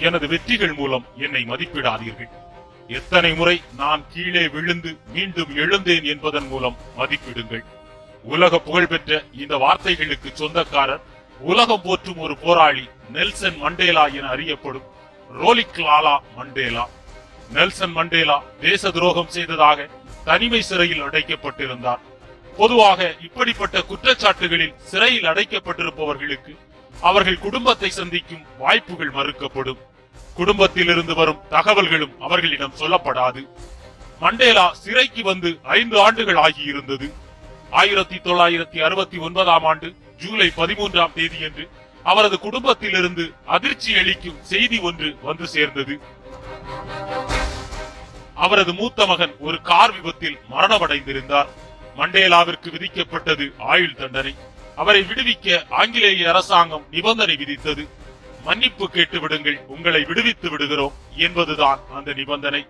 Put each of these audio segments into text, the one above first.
எனது வெற்றிகள் மூலம் என்னை மதிப்பிடாதீர்கள். எத்தனை முறை நான் கீழே விழுந்து மீண்டும் எழுந்தேன் என்பதன் மூலம் மதிப்பிடுங்கள். உலக புகழ்பெற்ற இந்த வார்த்தைகளுக்கு சொந்தக்காரர் உலகம் போற்றும் ஒரு போராளி நெல்சன் மண்டேலா என அறியப்படும் ரோலிக் லாலா மண்டேலா. நெல்சன் மண்டேலா தேச துரோகம் செய்ததாக தனிமை சிறையில் அடைக்கப்பட்டிருந்தார். பொதுவாக இப்படிப்பட்ட குற்றச்சாட்டுகளில் சிறையில் அடைக்கப்பட்டிருப்பவர்களுக்கு அவர்கள் குடும்பத்தை சந்திக்கும் வாய்ப்புகள் மறுக்கப்படும். குடும்பத்தில் இருந்து வரும் தகவல்களும் அவர்களிடம் சொல்லப்படாது. மண்டேலா சிறைக்கு வந்து 5 ஆண்டுகள் ஆகியிருந்தது. 1969 ஆண்டு ஜூலை 13ஆம் தேதியன்று அவரது குடும்பத்திலிருந்து அதிர்ச்சி அளிக்கும் செய்தி ஒன்று வந்து சேர்ந்தது. அவரது மூத்த மகன் ஒரு கார் விபத்தில் மரணமடைந்திருந்தார். மண்டேலாவிற்கு விதிக்கப்பட்டது ஆயுள் தண்டனை. அவரை விடுவிக்க ஆங்கிலேய அரசாங்கம் நிபந்தனை விதித்தது. மன்னிப்பு கேட்டு விடுங்கள், உங்களை விடுவித்து விடுகிறோம் என்பதுதான் அந்த நிபந்தனை.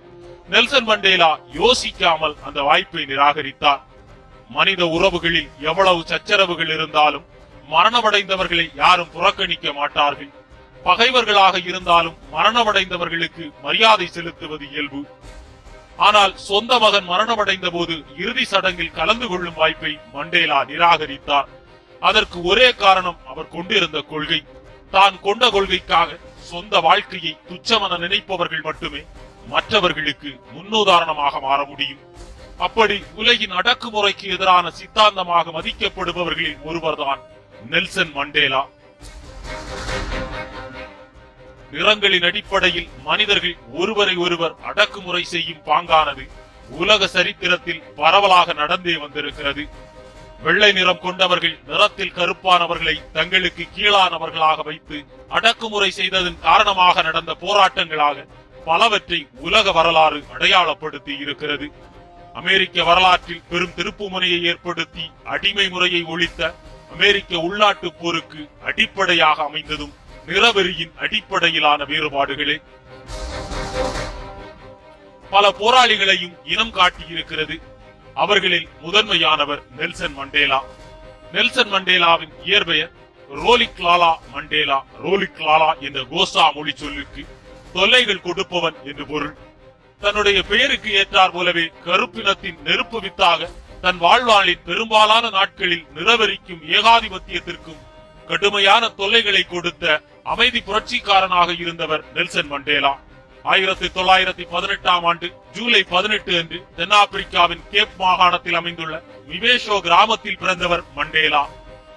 நெல்சன் மண்டேலா யோசிக்காமல் அந்த வாய்ப்பை நிராகரித்தார். மனித உறவுகளில் எவ்வளவு சச்சரவுகள் இருந்தாலும் மரணமடைந்தவர்களை யாரும் புறக்கணிக்க மாட்டார்கள். பகைவர்களாக இருந்தாலும் மரணமடைந்தவர்களுக்கு மரியாதை செலுத்துவது இயல்பு. ஆனால் சொந்த மகன் மரணமடைந்த போது இறுதி சடங்கில் கலந்து கொள்ளும் வாய்ப்பை மண்டேலா நிராகரித்தார். அதற்கு ஒரே காரணம் அவர் கொண்டிருந்த கொள்கை. தான் கொண்ட கொள்கைக்காக சொந்த வாழ்க்கையை துச்சமென நினைப்பவர்கள் மட்டுமே மற்றவர்களுக்கு முன்னுதாரணமாக மாற முடியும். அப்படி உலகின் அடக்குமுறைக்கு எதிரான சித்தாந்தமாக மதிக்கப்படுபவர்களில் ஒருவர்தான் நெல்சன் மண்டேலா. நிறங்களின் அடிப்படையில் மனிதர்கள் ஒருவரை ஒருவர் அடக்குமுறை செய்யும் பாங்கானது உலக சரித்திரத்தில் பரவலாக நடந்தே வந்திருக்கிறது. வெள்ளை நிறம் கொண்டவர்கள் நிறத்தில் கருப்பானவர்களை தங்களுக்கு கீழானவர்களாக வைத்து அடக்குமுறை செய்ததன் காரணமாக நடந்த போராட்டங்களாக பலவற்றை உலக வரலாறு அடையாளப்படுத்தி இருக்கிறது. அமெரிக்க வரலாற்றில் பெரும் திருப்புமுனையை ஏற்படுத்தி அடிமை முறையை ஒழித்த அமெரிக்க உள்நாட்டு போருக்கு அடிப்படையாக அமைந்ததும் நிறவெறியின் அடிப்படையிலான வேறுபாடுகளே. பல போராளிகளையும் இனம் காட்டியிருக்கிறது. அவர்களில் முதன்மையானவர் நெல்சன் மண்டேலா. நெல்சன் மண்டேலாவின் இயற்பெயர் ரோலிக் லாலா மண்டேலா. ரோலிக் லாலா என்ற கோசா மொழி சொல்லுக்கு தொல்லைகள் கொடுப்பவன் என்று பொருள். தன்னுடைய பெயருக்கு ஏற்றார் போலவே கருப்பினத்தின் நெருப்பு வித்தாக தன் வாழ்வாளின் பெரும்பாலான நாட்களில் நிறவெறிக்கும் ஏகாதிபத்தியத்திற்கும் கடுமையான தொல்லைகளை கொடுத்த அமைதி புரட்சிக்காரனாக இருந்தவர் நெல்சன் மண்டேலா. 1918ஆம் ஆண்டு ஜூலை 18 அன்று தென்னாப்பிரிக்காவின் கேப் மாகாணத்தில் அமைந்துள்ள விவேஷோ கிராமத்தில் பிறந்தவர் மண்டேலா.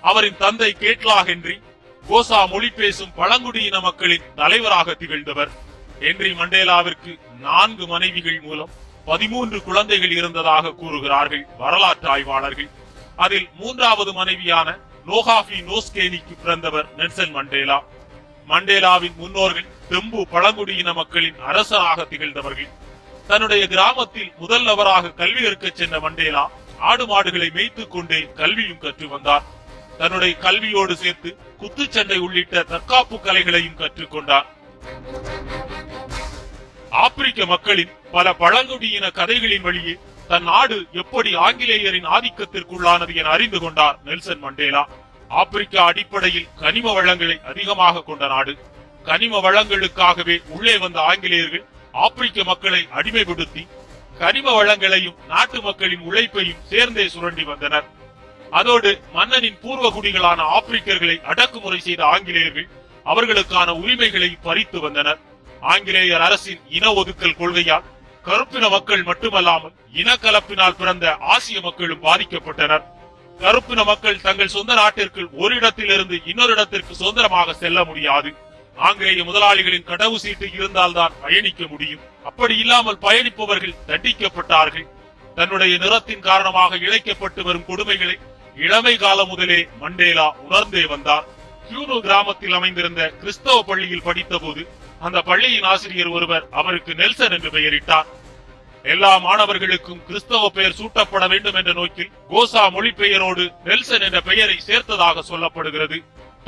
அவரின் தந்தை கேட்லா ஹென்றி கோசா மொழி பேசும் பழங்குடியின மக்களின் தலைவராக திகழ்ந்தவர். ஹென்றி மண்டேலாவிற்கு 4 மனைவிகள் மூலம் 13 குழந்தைகள் இருந்ததாக கூறுகிறார்கள் வரலாற்று ஆய்வாளர்கள். அதில் 3வது மனைவியான நோகாபி நோஸ்கேனிக்கு பிறந்தவர் நெல்சன் மண்டேலா. மண்டேலாவின் முன்னோர்கள் தெம்பு பழங்குடியின மக்களின் அரசராக திகழ்ந்தவர்கள். தன்னுடைய கிராமத்தில் முதல் நபராக கல்வி கற்க சென்ற மண்டேலா ஆடு மாடுகளை மேய்த்துக் கொண்டே கல்வியும் கற்று வந்தார். தன்னுடைய கல்வியோடு சேர்த்து குத்துச்சண்டை உள்ளிட்ட தற்காப்பு கலைகளையும் கற்றுக்கொண்டார். ஆப்பிரிக்க மக்களின் பல பழங்குடியின கதைகளின் வழியே தன் நாடு எப்படி ஆங்கிலேயரின் ஆதிக்கத்திற்குள்ளானது என அறிந்து கொண்டார் நெல்சன் மண்டேலா. ஆப்பிரிக்கா அடிப்படையில் கனிம வளங்களை அதிகமாக கொண்ட நாடு. கனிம வளங்களுக்காகவே உள்ளே வந்த ஆங்கிலேயர்கள் ஆப்பிரிக்க மக்களை அடிமைப்படுத்தி கனிம வளங்களையும் நாட்டு மக்களின் உழைப்பையும் சேர்ந்தே சுரண்டி வந்தனர். அதோடு மன்னனின் பூர்வ குடிகளான ஆப்பிரிக்கர்களை அடக்குமுறை செய்த ஆங்கிலேயர்கள் அவர்களுக்கான உரிமைகளை பறித்து வந்தனர். ஆங்கிலேயர் அரசின் இன ஒதுக்கல் கொள்கையால் கருப்பின மக்கள் மட்டுமல்லாமல் இனக்கலப்பினால் பிறந்த ஆசிய மக்களும் பாதிக்கப்பட்டனர். கருப்பின மக்கள் தங்கள் சொந்த நாட்டிற்கு ஒரு இடத்திலிருந்து இன்னொரு இடத்திற்கு சுதந்திரமாக செல்ல முடியாது. ஆங்கிலேய முதலாளிகளின் கடவு சீட்டு இருந்தால்தான் பயணிக்க முடியும். அப்படி இல்லாமல் பயணிப்பவர்கள் தண்டிக்கப்பட்டார்கள். தன்னுடைய நிறத்தின் காரணமாக இழைக்கப்பட்டு வரும் கொடுமைகளை இளமை காலம் முதலே மண்டேலா உணர்ந்தே வந்தார். கியூனு கிராமத்தில் அமைந்திருந்த கிறிஸ்தவ பள்ளியில் படித்த போது அந்த பள்ளியின் ஆசிரியர் ஒருவர் அவருக்கு நெல்சன் என்று பெயரிட்டார். எல்லா மாணவர்களுக்கும் கிறிஸ்தவ பெயர் சூட்டப்பட வேண்டும் என்ற நோக்கில் கோசா மொழி பெயரோடு நெல்சன் என்ற பெயரை சேர்த்ததாக சொல்லப்படுகிறது.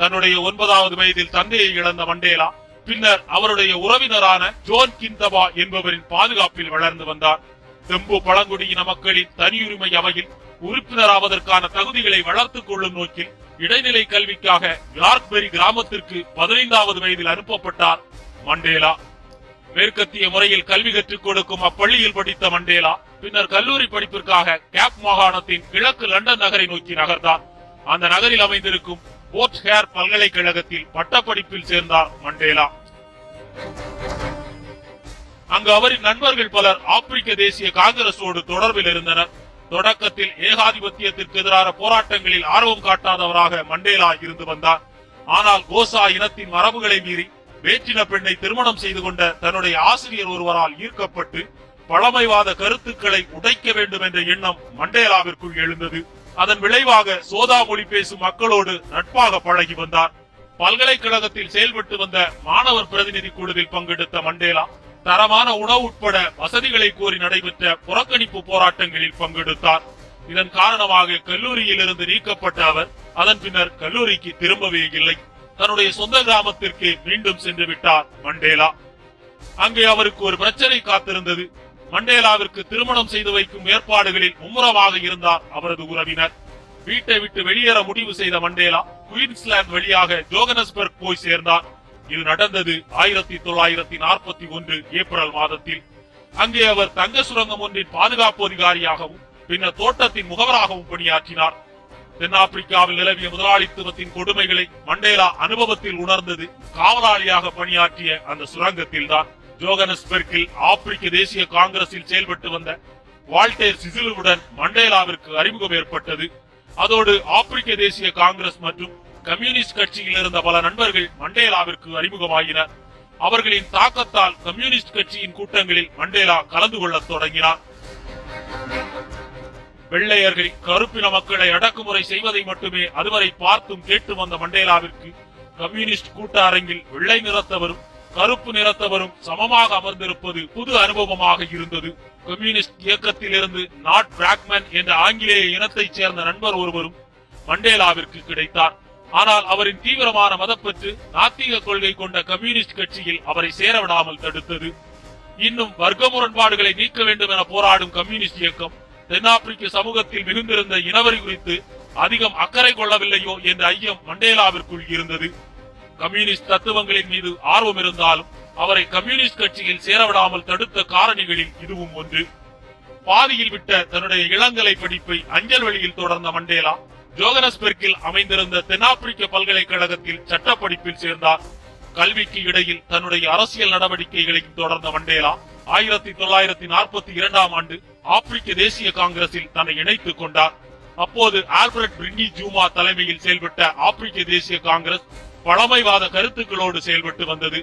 தன்னுடைய 9வது வயதில் தந்தையை இழந்த மண்டேலா பின்னர் அவருடைய உறவினரான ஜோன் கிந்தபா என்பவரின் பாதுகாப்பில் வளர்ந்து வந்தார். தெம்பு பழங்குடியின மக்களின் தனியுரிமை அவையில் உறுப்பினராவதற்கான தகுதிகளை வளர்த்துக் கொள்ளும் நோக்கில் இடைநிலை கல்விக்காக கிளார்க்பெரி கிராமத்திற்கு 15வது வயதில் அனுப்பப்பட்டார் மண்டேலா. மேற்கத்திய முறையில் கல்வி கற்றுக் கொடுக்கும் அப்பள்ளியில் படித்த மண்டேலா பின்னர் கல்லூரி படிப்பிற்காக கேப் மாகாணத்தின் கிழக்கு லண்டன் நகரை நோக்கி நகர்ந்தார். அந்த நகரில் அமைந்திருக்கும் போர்ட் ஹேர் பல்கலைக்கழகத்தில் பட்டப்படிப்பில் சேர்ந்தார் மண்டேலா. அங்கு அவரின் நண்பர்கள் பலர் ஆப்பிரிக்க தேசிய காங்கிரஸோடு தொடர்பில் இருந்தனர். தொடக்கத்தில் ஏகாதிபத்தியத்திற்கு எதிரான போராட்டங்களில் ஆர்வம் காட்டாதவராக மண்டேலா இருந்து வந்தார். ஆனால் கோசா இனத்தின் மரபுகளை மீறி வேற்றின பெண்ணை திருமணம் செய்து கொண்ட தன்னுடைய ஆசிரியர் ஒருவரால் ஈர்க்கப்பட்டு பழமைவாத கருத்துக்களை உடைக்க வேண்டும் என்ற எண்ணம் மண்டேலாவிற்குள் எழுந்தது. அதன் விளைவாக சோதா மொழி பேசும் மக்களோடு நட்பாக பழகி வந்தார். பல்கலைக்கழகத்தில் செயல்பட்டு வந்த மாணவர் பிரதிநிதி குழுவில் பங்கெடுத்த மண்டேலா தரமான உணவு உட்பட வசதிகளை கோரி நடைபெற்ற புறக்கணிப்பு போராட்டங்களில் பங்கெடுத்தார். இதன் காரணமாக கல்லூரியில் இருந்து நீக்கப்பட்ட அவர் அதன் பின்னர் கல்லூரிக்கு திரும்பவே இல்லை. தன்னுடைய சொந்த கிராமத்திற்கு மீண்டும் சென்று விட்டார் மண்டேலா. அங்கே அவருக்கு ஒரு பிரச்சனை காத்திருந்தது. மண்டேலாவிற்கு திருமணம் செய்து வைக்கும் ஏற்பாடுகளில் மும்முரமாக இருந்தார் அவரது உறவினர். வீட்டை விட்டு வெளியேற முடிவு செய்த மண்டேலா குயின்ஸ்லாந்து வழியாக ஜோகனஸ்பர்க் போய் சேர்ந்தார். இது நடந்தது 1941 ஏப்ரல் மாதத்தில். அங்கே அவர் தங்க சுரங்கம் ஒன்றின் பாதுகாப்பு அதிகாரியாகவும் பின்னர் தோட்டத்தின் முகவராகவும் பணியாற்றினார். தென்னாப்பிரிக்காவில் நிலவிய முதலாளித்துவத்தின் கொடுமைகளை மண்டேலா அனுபவத்தில் உணர்ந்தது காவலாளியாக பணியாற்றிய அந்த சுரங்கத்தில் தான். ஜோகனஸ்பெர்க்கில் ஆப்பிரிக்க தேசிய காங்கிரஸில் செயல்பட்டு வந்த வால்டேர் சிசிலுவுடன் மண்டேலாவிற்கு அறிமுகம் ஏற்பட்டது. அதோடு ஆப்பிரிக்க தேசிய காங்கிரஸ் மற்றும் கம்யூனிஸ்ட் கட்சியில் இருந்த பல நண்பர்கள் மண்டேலாவிற்கு அறிமுகமாகினர். அவர்களின் தாக்கத்தால் கம்யூனிஸ்ட் கட்சியின் கூட்டங்களில் மண்டேலா கலந்து கொள்ள தொடங்கினார். வெள்ளையர்கள் கருப்பின மக்களை அடக்குமுறை செய்வதை மட்டுமே அதுவரை பார்த்தும் கேட்டு வந்த மண்டேலாவிற்கு கம்யூனிஸ்ட் கூட்ட அரங்கில் வெள்ளை நிறத்தவரும் கருப்பு நிறத்தவரும் சமமாக அமர்ந்திருப்பது புது அனுபவமாக இருந்தது. கம்யூனிஸ்ட் இயக்கத்தில் இருந்து நாட் பிராக்மன் என்ற ஆங்கிலேய இனத்தைச் சேர்ந்த நண்பர் ஒருவரும் மண்டேலாவிற்கு கிடைத்தார். ஆனால் அவரின் தீவிரமான மதப்பற்று நாத்திக கொள்கை கொண்ட கம்யூனிஸ்ட் கட்சியில் அவரை சேரவிடாமல் தடுத்தது. இன்னும் வர்க்க முரண்பாடுகளை நீக்க வேண்டும் என போராடும் கம்யூனிஸ்ட் இயக்கம் தென்னாப்பிரிக்க சமூகத்தில் மிகுந்திருந்த இனவரி குறித்து அதிகம் அக்கறை கொள்ளவில்லையோ என்ற ஐயம் மண்டேலாவிற்குள் இருந்தது. கம்யூனிஸ்ட் தத்துவங்களின் மீது ஆர்வம் இருந்தாலும் அவரை கம்யூனிஸ்ட் கட்சியில் சேரவிடாமல் தடுத்த காரணிகளில் இதுவும் ஒன்று. பாதியில் விட்ட தன்னுடைய இளங்கலை படிப்பை அஞ்சல் வழியில் தொடர்ந்த மண்டேலா ஜோகனஸ்பெர்க்கில் அமைந்திருந்த தென்னாப்பிரிக்க பல்கலைக்கழகத்தில் சட்ட படிப்பில் சேர்ந்தார். கல்விக்கு இடையில் தன்னுடைய அரசியல் நடவடிக்கைகளையும் தொடர்ந்த மண்டேலா 1942 ஆண்டு ஆப்பிரிக்க தேசிய காங்கிரஸில் தன்னை இணைத்துக் கொண்டார். அப்போது ஆல்பர்ட் பிரிங்கி ஜூமா தலைமையில் செயல்பட்ட ஆப்பிரிக்க தேசிய காங்கிரஸ் பழமைவாத கருத்துக்களோடு செயல்பட்டு வந்தது.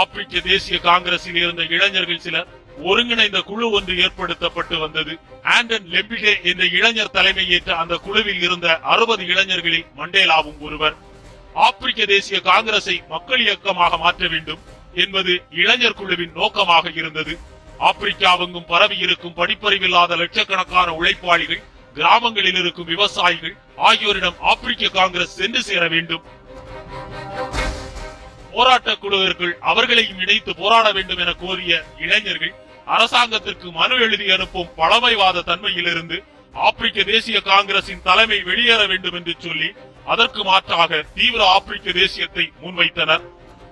ஆப்பிரிக்க தேசிய காங்கிரஸில் இருந்த இளைஞர்கள் சிலர் ஒருங்கிணைந்த குழு ஒன்று ஏற்படுத்தப்பட்டு வந்தது. ஆண்டன் லெம்பிடே என்ற இளைஞர் தலைமையேற்ற அந்த குழுவில் இருந்த 60 இளைஞர்களில் மண்டேலாவும் ஒருவர். ஆப்பிரிக்க தேசிய காங்கிரஸை மக்கள் இயக்கமாக மாற்ற வேண்டும் என்பது இளைஞர் குழுவின் நோக்கமாக இருந்தது. ஆப்பிரிக்காவெங்கும் பரவி இருக்கும் படிப்பறிவில்லாத லட்சக்கணக்கான உழைப்பாளிகள், கிராமங்களில் இருக்கும் விவசாயிகள் ஆகியோரிடம் ஆப்பிரிக்க காங்கிரஸ் சென்று சேர வேண்டும். போராட்ட குழுவிற்குள் அவர்களையும் இணைத்து போராட வேண்டும் என கோரிய இளைஞர்கள் அரசாங்கத்திற்கு மனு எழுதி அனுப்பும் பழமைவாத தன்மையிலிருந்து ஆப்பிரிக்க தேசிய காங்கிரசின் தலைமை வெளியேற வேண்டும் என்று சொல்லி அதற்கு மாற்றாக தீவிர ஆப்பிரிக்க தேசியத்தை முன்வைத்தனர்.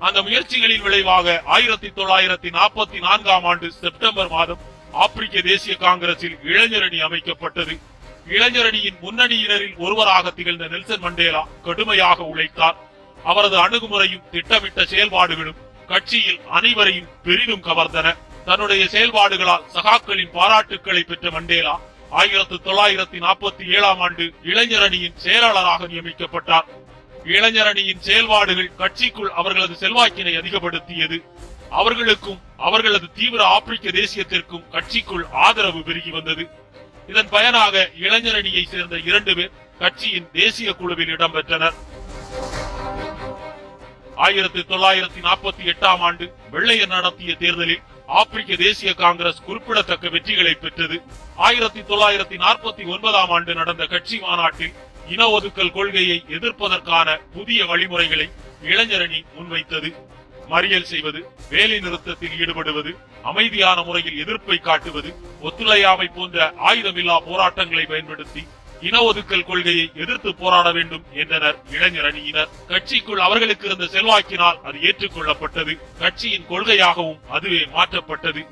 அந்த முயற்சிகளின் விளைவாக 1944 ஆண்டு செப்டம்பர் மாதம் ஆப்பிரிக்க தேசிய காங்கிரஸில் இளைஞரணி அமைக்கப்பட்டது. இளைஞரணியின் முன்னணியினரில் ஒருவராக திகழ்ந்த நெல்சன் மண்டேலா கடுமையாக உழைத்தார். அவரது அணுகுமுறையும் திட்டமிட்ட செயல்பாடுகளும் கட்சியில் அனைவரையும் பெரிதும் கவர்ந்தன. தன்னுடைய செயல்பாடுகளால் சகாக்களின் பாராட்டுக்களை பெற்ற மண்டேலா 1947 ஆண்டு இளைஞரணியின் செயலாளராக நியமிக்கப்பட்டார். இளைஞரணியின் செயல்பாடுகள் கட்சிக்குள் அவர்களது செல்வாக்கினை அதிகப்படுத்தியது. அவர்களுக்கும் அவர்களது தீவிர ஆப்பிரிக்க தேசியத்திற்கும் கட்சிக்குள் ஆதரவு பெருகி வந்தது. இதன் பயனாக இளைஞரணியை சேர்ந்த 2 பேர் கட்சியின் தேசிய குழுவில் இடம்பெற்றனர். 1948 ஆண்டு வெள்ளையர் நடத்திய தேர்தலில் ஆப்பிரிக்க தேசிய காங்கிரஸ் குறிப்பிடத்தக்க வெற்றிகளை பெற்றது. 1949 ஆண்டு நடந்த கட்சி மாநாட்டில் இன ஒதுக்கல் கொள்கையை எதிர்ப்பதற்கான புதிய வழிமுறைகளை இளைஞரணி முன்வைத்தது. மறியல் செய்வது, வேலை நிறுத்தத்தில் ஈடுபடுவது, அமைதியான முறையில் எதிர்ப்பை காட்டுவது, ஒத்துழையாமை போன்ற ஆயுதமில்லா போராட்டங்களை பயன்படுத்தி இன ஒதுக்கல் கொள்கையை எதிர்த்து போராட வேண்டும் என்றனர் இளைஞர் அணியினர். கட்சிக்குள் அவர்களுக்கு இருந்த செல்வாக்கினால் அது ஏற்றுக்கொள்ளப்பட்டது. கட்சியின் கொள்கையாகவும் அதுவே மாற்றப்பட்டது.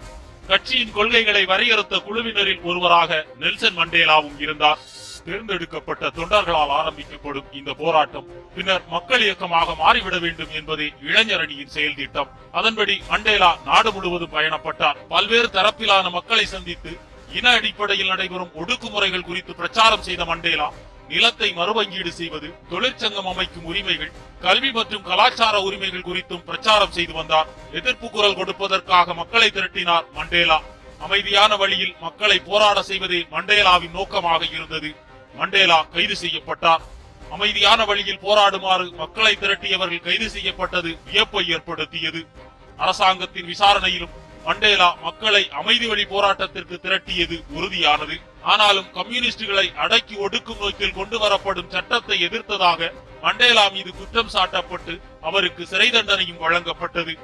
கட்சியின் கொள்கைகளை வரையறுத்த குழுவினரில் ஒருவராக நெல்சன் மண்டேலாவும் இருந்தார். தேர்ந்தெடுக்கப்பட்ட தொண்டர்களால் ஆரம்பிக்கப்படும் இந்த போராட்டம் பின்னர் மக்கள் இயக்கமாக மாறிவிட வேண்டும் என்பதே இளைஞர் அணியின் செயல் திட்டம். அதன்படி மண்டேலா நாடு முழுவதும் பயணப்பட்டார். பல்வேறு தரப்பிலான மக்களை சந்தித்து இன அடிப்படையில் நடைபெறும் ஒடுக்குமுறைகள் குறித்து பிரச்சாரம் செய்த மண்டேலா நிலத்தை மறுபங்கீடு செய்வது, தொழிற்சங்கம் அமைக்கும் உரிமைகள், கல்வி மற்றும் கலாச்சார உரிமைகள் குறித்தும் பிரச்சாரம் செய்து வந்தார். எதிர்ப்பு குரல் கொடுப்பதற்காக மக்களை திரட்டினார் மண்டேலா. அமைதியான வழியில் மக்களை போராட செய்வதே மண்டேலாவின் நோக்கமாக இருந்தது. மண்டேலா கைது செய்யப்பட்டார். அமைதியான வழியில் போராடுமாறு மக்களை திரட்டியவர்கள் கைது செய்யப்பட்டது வியப்பை ஏற்படுத்தியது. அரசாங்கத்தின் விசாரணையிலும் மண்டேலா மக்களை அமைதி வழி போராட்டத்திற்கு திரட்டியது உறுதியானது. ஆனாலும் கம்யூனிஸ்டுகளை அடக்கி ஒடுக்கும் நோக்கில் கொண்டு வரப்படும் சட்டத்தை எதிர்த்ததாக மண்டேலா மீது குற்றம் சாட்டப்பட்டு அவருக்கு சிறை தண்டனையும் வழங்கப்பட்டது.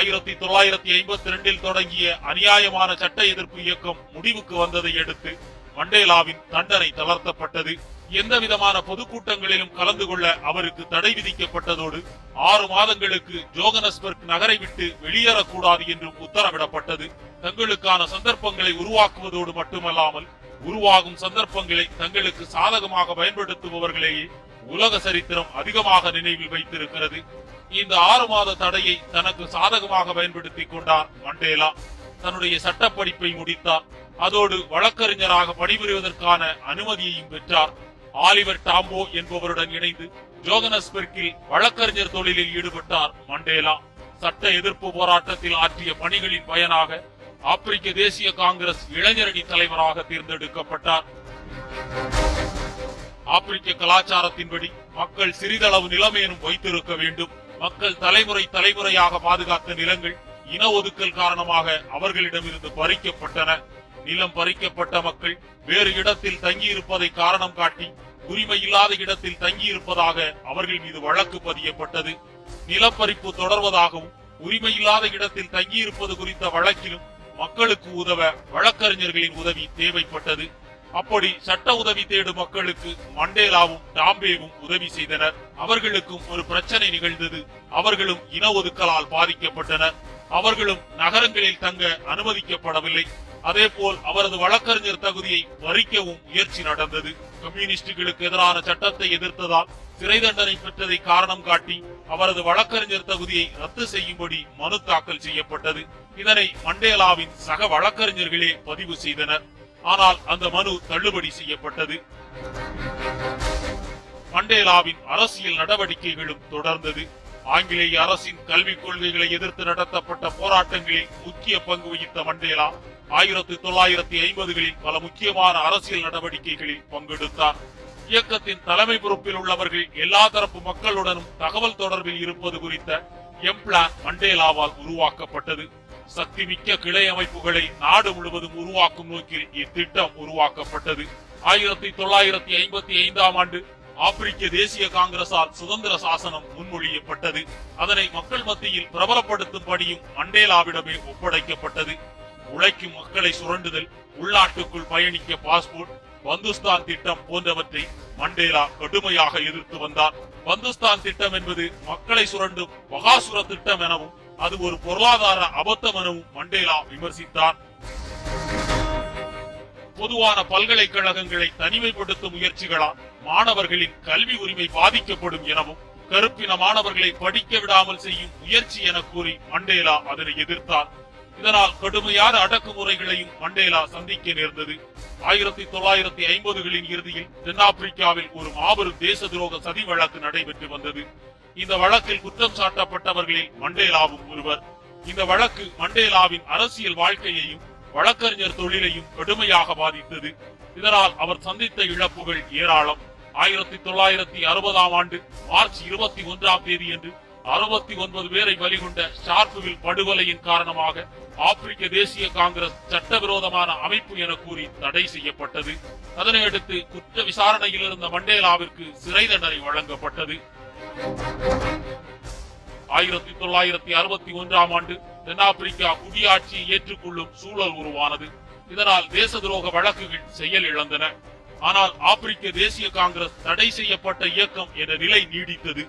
1952 தொடங்கிய அநியாயமான சட்ட எதிர்ப்பு இயக்கம் முடிவுக்கு வந்ததை அடுத்து மண்டேலாவின் தண்டனை தளர்த்தப்பட்டது. எந்த விதமான பொதுக்கூட்டங்களிலும் கலந்து கொள்ள அவருக்கு தடை விதிக்கப்பட்டதோடு 6 மாதங்களுக்கு ஜோகனஸ்பர்க் நகரை விட்டு வெளியேறக்கூடாது என்றும் உத்தரவிடப்பட்டது. தங்களுக்கான சந்தர்ப்பங்களை உருவாக்குவதோடு மட்டுமல்லாமல் உருவாகும் சந்தர்ப்பங்களை தங்களுக்கு சாதகமாக பயன்படுத்துபவர்களையே உலக சரித்திரம் அதிகமாக நினைவில் வைத்திருக்கிறது. இந்த 6 மாத தடையை தனக்கு சாதகமாக பயன்படுத்திக் கொண்டார் மண்டேலா. தன்னுடைய சட்ட படிப்பை முடித்தார். அதோடு வழக்கறிஞராக பணிபுரிவதற்கான அனுமதியையும் பெற்றார். ஆலிவர் டாம்போ என்பவருடன் இணைந்து ஜோகனஸ்பெர்க்கில் வழக்கறிஞர் தொழிலில் ஈடுபட்டார் மண்டேலா. சட்ட எதிர்ப்பு போராட்டத்தில் ஆற்றிய பணிகளின் பயனாக ஆப்பிரிக்க தேசிய காங்கிரஸ் இளைஞரணி தலைவராக தேர்ந்தெடுக்கப்பட்டார். ஆப்பிரிக்க கலாச்சாரத்தின்படி மக்கள் சிறிதளவு நிலமேனும் வைத்திருக்க வேண்டும். மக்கள் தலைமுறையாக பாதுகாத்த நிலங்கள் இன ஒதுக்கல் காரணமாக அவர்களிடமிருந்து பறிக்கப்பட்டன. நிலம் பறிக்கப்பட்ட மக்கள் வேறு இடத்தில் தங்கியிருப்பதை காரணம் காட்டி உரிமை இல்லாத இடத்தில் தங்கியிருப்பதாக அவர்கள் மீது வழக்கு பதியப்பட்டது. நிலப்பறிப்பு தொடர்வதாகவும் உரிமை இல்லாத இடத்தில் தங்கியிருப்பது குறித்த வழக்கிலும் மக்களுக்கு உதவ வழக்கறிஞர்களின் உதவி தேவைப்பட்டது. அப்படி சட்ட உதவி தேடும் மக்களுக்கு மண்டேலாவும் டாம்பேவும் உதவி செய்தனர். அவர்களுக்கும் ஒரு பிரச்சனை நிகழ்ந்தது. அவர்களும் இன ஒதுக்கலால் பாதிக்கப்பட்டனர். அவர்களும் நகரங்களில் தங்க அனுமதிக்கப்படவில்லை. அதே போல் அவரது வழக்கறிஞர் தகுதியை பறிக்கவும் முயற்சி நடந்தது. கம்யூனிஸ்டுகளுக்கு எதிரான சட்டத்தை எதிர்த்ததால் சிறை தண்டனை பெற்றதை காரணம் காட்டி அவரது வழக்கறிஞர் தகுதியை ரத்து செய்யும்படி மனு தாக்கல் செய்யப்பட்டது. இதனை மண்டேலாவின் சக வழக்கறிஞர்களே பதிவு செய்தனர். ஆனால் அந்த மனு தள்ளுபடி செய்யப்பட்டது. மண்டேலாவின் அரசியல் நடவடிக்கைகளும் தொடர்ந்தது. ஆங்கிலேய அரசின் கல்விக் கொள்கைகளை எதிர்த்து நடத்தப்பட்ட போராட்டங்களில் முக்கிய பங்கு வகித்த மண்டேலா 1950களில் பல முக்கியமான அரசியல் நடவடிக்கைகளில் பங்கெடுத்தார். இயக்கத்தின் தலைமை பொறுப்பில் உள்ளவர்கள் எல்லா தரப்பு மக்களுடனும் தகவல் தொடர்பில் இருப்பது குறித்த எம்பிளான் மண்டேலாவால் உருவாக்கப்பட்டது. சக்தி மிக்க கிளை அமைப்புகளை நாடு முழுவதும் உருவாக்கும் நோக்கில் இத்திட்டம் உருவாக்கப்பட்டது. 1955ஆம் ஆண்டு ஆப்பிரிக்க தேசிய காங்கிரசால் சுதந்திர சாசனம் முன்மொழியப்பட்டது. அதனை மக்கள் மத்தியில் பிரபலப்படுத்தும் படியும் மண்டேலாவிடமே ஒப்படைக்கப்பட்டது. உழைக்கும் மக்களை சுரண்டுதல், உள்நாட்டுக்குள் பயணிக்க பாஸ்போர்ட், பந்துஸ்தான் திட்டம் போன்றவற்றை மண்டேலா கடுமையாக எதிர்த்து வந்தார். பந்துஸ்தான் திட்டம் என்பது மக்களை சுரண்டும் மகாசுர திட்டம் எனவும் அது ஒரு பொருளாதார அபத்தம் எனவும் மண்டேலா விமர்சித்தார். பொதுவான பல்கலைக்கழகங்களை தனிமைப்படுத்தும் முயற்சிகளால் மாணவர்களின் கல்வி உரிமை பாதிக்கப்படும் எனவும் கருப்பின மாணவர்களை படிக்க விடாமல் செய்யும் முயற்சி என கூறி மண்டேலா அதனை எதிர்த்தார். இதனால் கடுமையான அடக்குமுறைகளையும் மண்டேலா சந்திக்க நேர்ந்தது. 1950களின் இறுதியில் தென்னாப்பிரிக்காவில் ஒரு மாபெரும் தேச துரோக சதி வழக்கு நடைபெற்று வந்தது. இந்த வழக்கில் குற்றம் சாட்டப்பட்டவர்களில் மண்டேலாவும் ஒருவர். இந்த வழக்கு மண்டேலாவின் அரசியல் வாழ்க்கையையும் வழக்கறிஞர் தொழிலையும் கடுமையாக பாதித்தது. இதனால் அவர் சந்தித்த இழப்புகள் ஏராளம். 1960ஆம் ஆண்டு மார்ச் 21ஆம் தேதியன்று 69 பேரை பலிகொண்ட ஷார்ப்வில் படுகொலையின் காரணமாக ஆப்பிரிக்க தேசிய காங்கிரஸ் சட்டவிரோதமான அமைப்பு என கூறி தடை செய்யப்பட்டது. அதனையடுத்து குற்ற விசாரணையில் இருந்த மண்டேலாவிற்கு சிறை தண்டனை வழங்கப்பட்டது. 1961ஆம் ஆண்டு தென்னாப்பிரிக்கா குடியாட்சியை ஏற்றுக்கொள்ளும் சூழல் உருவானது. இதனால் தேச துரோக வழக்குகள் செயல் இழந்தன. ஆனால் ஆப்பிரிக்க தேசிய காங்கிரஸ் தடை செய்யப்பட்ட இயக்கம் என்ற நிலை நீடித்தது.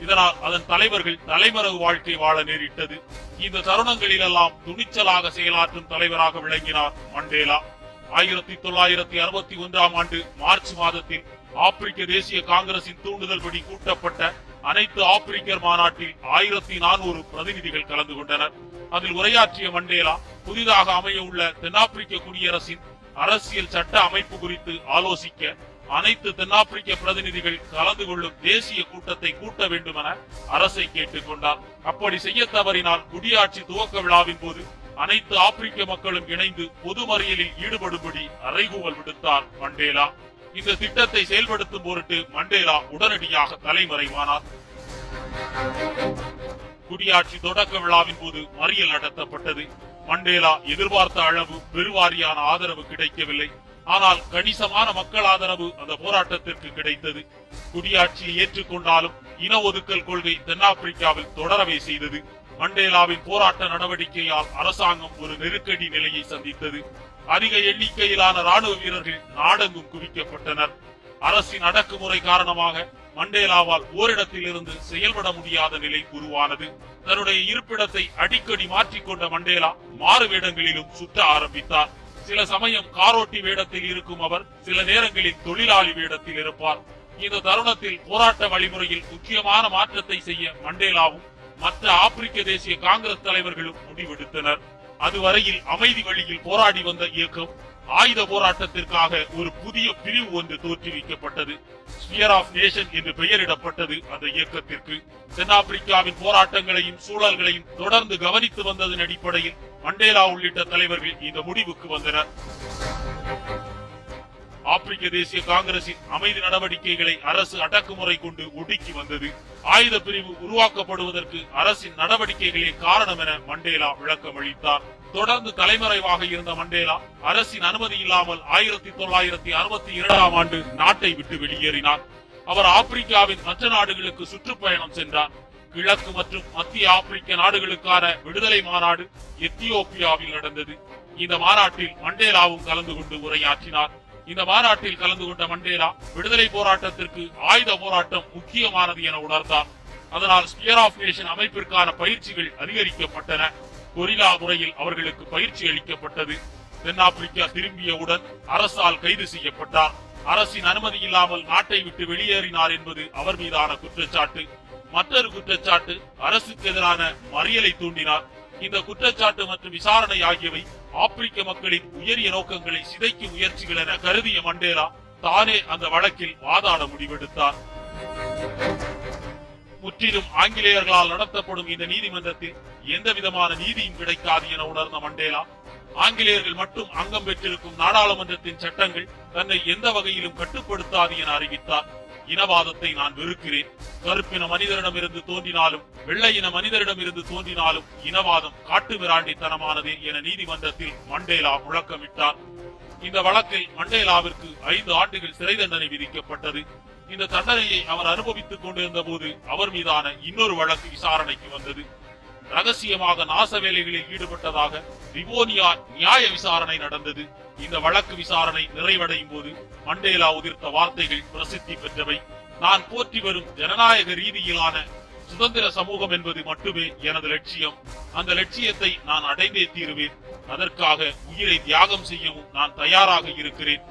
இதனால் அதன் தலைவர்கள் தலைமறைவு வாழ்க்கை வாழ நேரிட்டது. இந்த தருணங்களிலெல்லாம் துணிச்சலாக செயலாற்றும் தலைவராக விளங்கினார் மண்டேலா. 1961 ஆண்டு மார்ச் மாதத்தில் ஆப்பிரிக்க தேசிய காங்கிரசின் தூண்டுதல்படி கூட்டப்பட்ட அனைத்து ஆப்பிரிக்கர் மாநாட்டில் 1400 பிரதிநிதிகள் கலந்து கொண்டனர். அதில் உரையாற்றிய மண்டேலா புதிதாக அமைய உள்ள தென்னாப்பிரிக்க குடியரசின் அரசியல் சட்ட அமைப்பு குறித்து ஆலோசிக்க அனைத்து தென்னாப்பிரிக்க பிரதிநிதிகள் கலந்து கொள்ளும் தேசிய கூட்டத்தை கூட்ட வேண்டும் என அரசை கேட்டுக் கொண்டார். அப்படி செய்ய தவறினால் குடியாட்சி துவக்க விழாவின் போது அனைத்து ஆப்பிரிக்க மக்களும் இணைந்து பொது மறியலில் ஈடுபடும்படி அறைகூவல் விடுத்தார் மண்டேலா. இந்த திட்டத்தை செயல்படுத்தும் பொருட்டு மண்டேலா உடனடியாக தலைமறைவானார். குடியாட்சி தொடக்க விழாவின் போது மறியல் நடத்தப்பட்டது. மண்டேலா எதிர்பார்த்த அளவு பெருவாரியான ஆதரவு கிடைக்கவில்லை. ஆனால் கணிசமான மக்கள் ஆதரவு அந்த போராட்டத்திற்கு கிடைத்தது. குடியாட்சியை ஏற்றுக்கொண்டாலும் இன ஒதுக்கல் கொள்கை தென்னாப்பிரிக்காவில் தொடரவே செய்தது. மண்டேலாவின் போராட்ட நடவடிக்கையால் அரசாங்கம் ஒரு நெருக்கடி நிலையை சந்தித்தது. அதிக எண்ணிக்கையிலான ராணுவ வீரர்கள் நாடெங்கும் குவிக்கப்பட்டனர். அரசின் அடக்குமுறை காரணமாக மண்டேலாவால் ஓரிடத்தில் இருந்து செயல்பட முடியாத நிலை உருவானது. தன்னுடைய இருப்பிடத்தை அடிக்கடி மாற்றிக்கொண்ட மண்டேலா மாறு வேடங்களிலும் சுற்ற ஆரம்பித்தார். சில சமயம் காரோட்டி வேடத்தில் இருக்கும் அவர் சில நேரங்களில் தொழிலாளி வேடத்தில் இருப்பார். இந்த தருணத்தில் போராட்ட வழிமுறையில் முக்கியமான மாற்றத்தை செய்ய மண்டேலாவும் மற்ற ஆப்பிரிக்க தேசிய காங்கிரஸ் தலைவர்களும் முடிவெடுத்தனர். அதுவரையில் அமைதி வழியில் போராடி வந்த இயக்கம் ஆயுத போராட்டத்திற்காக ஒரு புதிய பிரிவு ஒன்று தோற்றுவிக்கப்பட்டது. ஸ்பியர் ஆஃப் நேஷன் என்று பெயரிடப்பட்டது அந்த இயக்கத்திற்கு. தென்னாப்பிரிக்காவின் போராட்டங்களையும் சூழல்களையும் தொடர்ந்து கவனித்து வந்ததன் அடிப்படையில் மண்டேலா உள்ளிட்ட தலைவர்கள் இந்த முடிவுக்கு வந்தனர். ஆப்பிரிக்க தேசிய காங்கிரசின் அமைதி நடவடிக்கைகளை அரசு அடக்குமுறை கொண்டு ஒடுக்கி வந்தது. ஆயுத பிரிவு உருவாக்கப்படுவதற்கு அரசின் நடவடிக்கைகளே காரணம் என மண்டேலா விளக்கம் அளித்தார். தொடர்ந்து தலைமறைவாக இருந்த மண்டேலா அரசின் அனுமதி இல்லாமல் 1962 ஆண்டு நாட்டை விட்டு வெளியேறினார். அவர் ஆப்பிரிக்காவின் மற்ற நாடுகளுக்கு சுற்றுப்பயணம் சென்றார். கிழக்கு மற்றும் மத்திய ஆப்பிரிக்க நாடுகளுக்கான விடுதலை மாநாடு எத்தியோப்பியாவில் நடந்தது. இந்த மாநாட்டில் மண்டேலாவும் கலந்து கொண்டு உரையாற்றினார். இந்த மாநாட்டில் கலந்து கொண்ட மண்டேலா விடுதலை போராட்டத்திற்கு ஆயுத போராட்டம் முக்கியமானது என உணர்ந்தார். அதனால் ஸ்பியர் ஆஃப் நேஷன் அமைப்பிற்கான பயிற்சிகள் அதிகரிக்கப்பட்டன. கொரில்லா முறையில் அவர்களுக்கு பயிற்சி அளிக்கப்பட்டது. தென்னாப்பிரிக்கா திரும்பியவுடன் அரசால் கைது செய்யப்பட்டார். அரசின் அனுமதி இல்லாமல் நாட்டை விட்டு வெளியேறினார் என்பது அவர் மீதான குற்றச்சாட்டு. மற்றொரு குற்றச்சாட்டு அரசுக்கு எதிரான மறியலை தூண்டினார். இந்த குற்றச்சாட்டு மற்றும் விசாரணை ஆகியவை ஆப்பிரிக்க மக்களின் உயரிய நோக்கங்களை சிதைக்கும் முயற்சிகள் என கருதிய மண்டேலா தானே அந்த வழக்கில் வாதாட முடிவெடுத்தார். முற்றிலும் ஆங்கிலேயர்களால் நடத்தப்படும் இந்த நீதிமன்றத்தில் எந்த விதமான நீதியும் கிடைக்காது என உணர்ந்த மண்டேலா ஆங்கிலேயர்கள் மட்டும் அங்கம் பெற்றிருக்கும் நாடாளுமன்றத்தின் சட்டங்கள் தன்னை எந்த வகையிலும் கட்டுப்படுத்தாது என அறிவித்தார். இனவாதத்தை நான் வெறுக்கிறேன். கருப்பின மனிதரிடம் இருந்து தோன்றினாலும் வெள்ளையின மனிதரிடம் இருந்து தோன்றினாலும் இனவாதம் காட்டு மிராண்டித்தனமானதே என நீதிமன்றத்தில் மண்டேலா முழக்கமிட்டார். இந்த வழக்கில் மண்டேலாவிற்கு 5 ஆண்டுகள் சிறை தண்டனை விதிக்கப்பட்டது. இந்த தண்டனையை அவர் அனுபவித்துக் கொண்டிருந்த போது அவர் மீதான இன்னொரு வழக்கு விசாரணைக்கு வந்தது. ரகசியமாக நாச வேலைகளில் ஈடுபட்டதாக ரிவோனியா நியாய விசாரணை நடந்தது. இந்த வழக்கு விசாரணை நிறைவடையும் போது மண்டேலா உதிர்த்த வார்த்தைகள் பிரசித்தி பெற்றவை. நான் போற்றி வரும் ஜனநாயக ரீதியிலான சுதந்திர சமூகம் என்பது மட்டுமே எனது லட்சியம். அந்த லட்சியத்தை நான் அடைந்தே தீருவேன். அதற்காக உயிரை தியாகம் செய்யவும் நான் தயாராக இருக்கிறேன்.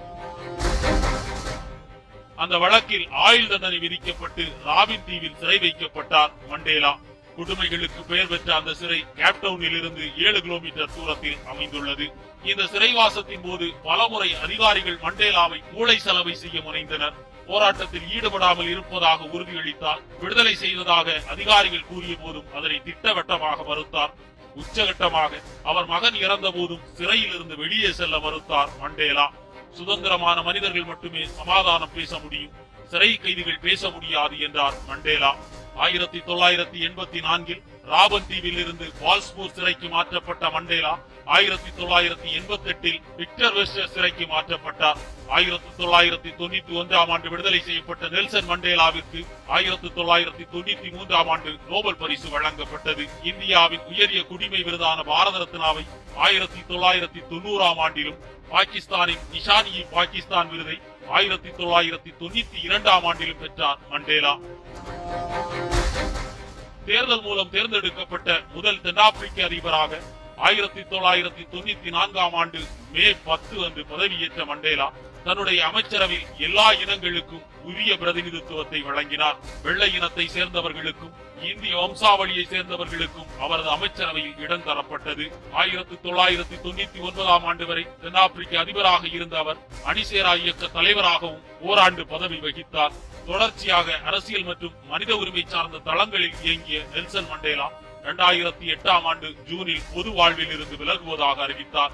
அந்த வழக்கில் ஆயுள் தண்டனை விதிக்கப்பட்டு ராபின் தீவில் சிறை வைக்கப்பட்டார் மண்டேலா. கொடுமைகளுக்கு பெயர் பெற்ற அந்த சிறை கேப்டவுனில் இருந்து 7 கிலோமீட்டர் தூரத்தில் அமைந்துள்ளது. இந்த சிறைவாசத்தின் போது பலமுறை அதிகாரிகள் மண்டேலாவை மூளை செலவை செய்ய முனைந்தனர். போராட்டத்தில் ஈடுபடாமல் இருப்பதாக உறுதியளித்தார். விடுதலை செய்வதாக அதிகாரிகள் கூறிய போதும் அதனை திட்டவட்டமாக மறுத்தார். உச்சகட்டமாக அவர் மகன் இறந்த போதும் சிறையில் இருந்து வெளியே செல்ல மறுத்தார் மண்டேலா. சுதந்திரமான மனிதர்கள் மட்டுமே சமாதானம் பேச முடியும், சிறை கைதிகள் பேச முடியாது என்றார் மண்டேலா. 1984 ராபன் தீவில் இருந்து பால்ஸ்பூர் சிறைக்கு மாற்றப்பட்ட மண்டேலா 1988 விக்டர் வெஸ்டர் சிறைக்கு மாற்றப்பட்டார். 1991 ஆண்டு விடுதலை செய்யப்பட்ட நெல்சன் மண்டேலாவிற்கு 1993 ஆண்டு நோபல் பரிசு வழங்கப்பட்டது. இந்தியாவின் உயரிய குடிமை விருதான பாரத ரத்னாவை 1990 ஆண்டிலும், பாகிஸ்தானின் நிஷான்-இ பாகிஸ்தான் விருதை 1992 ஆண்டிலும் பெற்றார் மண்டேலா. தேர்தல் மூலம் தேர்ந்தெடுக்கப்பட்ட முதல் தென்னாப்பிரிக்க அதிபராக 1994 ஆண்டு மே 10 அன்று பதவியேற்ற மண்டேலா தன்னுடைய அமைச்சரவையில் எல்லா இனங்களுக்கும் உரிய பிரதிநிதித்துவத்தை வழங்கினார். வெள்ளை இனத்தை சேர்ந்தவர்களுக்கும் இந்திய வம்சாவளியை சேர்ந்தவர்களுக்கும் அவரது அமைச்சரவையில் இடம் தரப்பட்டது. 1999 ஆண்டு வரை தென்னாப்பிரிக்க அதிபராக இருந்த அவர் அணிசேரா இயக்க தலைவராகவும் ஓராண்டு பதவி வகித்தார். தொடர்ச்சியாக அரசியல் மற்றும் மனித உரிமை சார்ந்த தளங்களில் இயங்கிய நெல்சன் மண்டேலா 2008 ஆண்டு ஜூனில் பொது வாழ்வில் இருந்து விலகுவதாக அறிவித்தார்.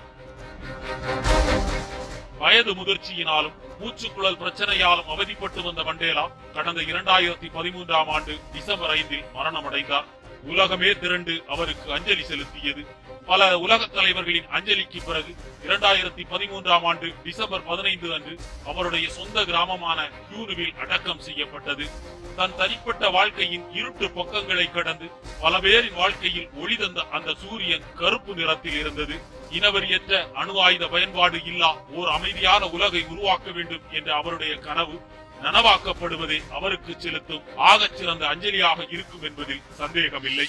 வயது முதிர்ச்சியினாலும் மூச்சுக்குழல் பிரச்சனையாலும் அவதிப்பட்டு வந்த மண்டேலா கடந்த 2013 ஆண்டு டிசம்பர் 5 மரணமடைந்தார். உலகமே திரண்டு அவருக்கு அஞ்சலி செலுத்தியது. பல உலக தலைவர்களின் அஞ்சலிக்கு பிறகு 2013 ஆண்டு டிசம்பர் 15 அன்று அவருடைய சொந்த கிராமமான கியூனுவில் அடக்கம் செய்யப்பட்டது. தன் தனிப்பட்ட வாழ்க்கையின் இருட்டு பக்கங்களை கடந்து பல பேரின் வாழ்க்கையில் ஒளி தந்த அந்த சூரியன் கருப்பு நிறத்தில் இருந்தது. இனவெறியற்ற அணு ஆயுத பயன்பாடு இல்லா ஓர் அமைதியான உலகை உருவாக்க வேண்டும் என்ற அவருடைய கனவு நனவாக்கப்படுவதே அவருக்கு செலுத்தும் ஆகச் சிறந்த அஞ்சலியாக இருக்கும் என்பதில் சந்தேகமில்லை.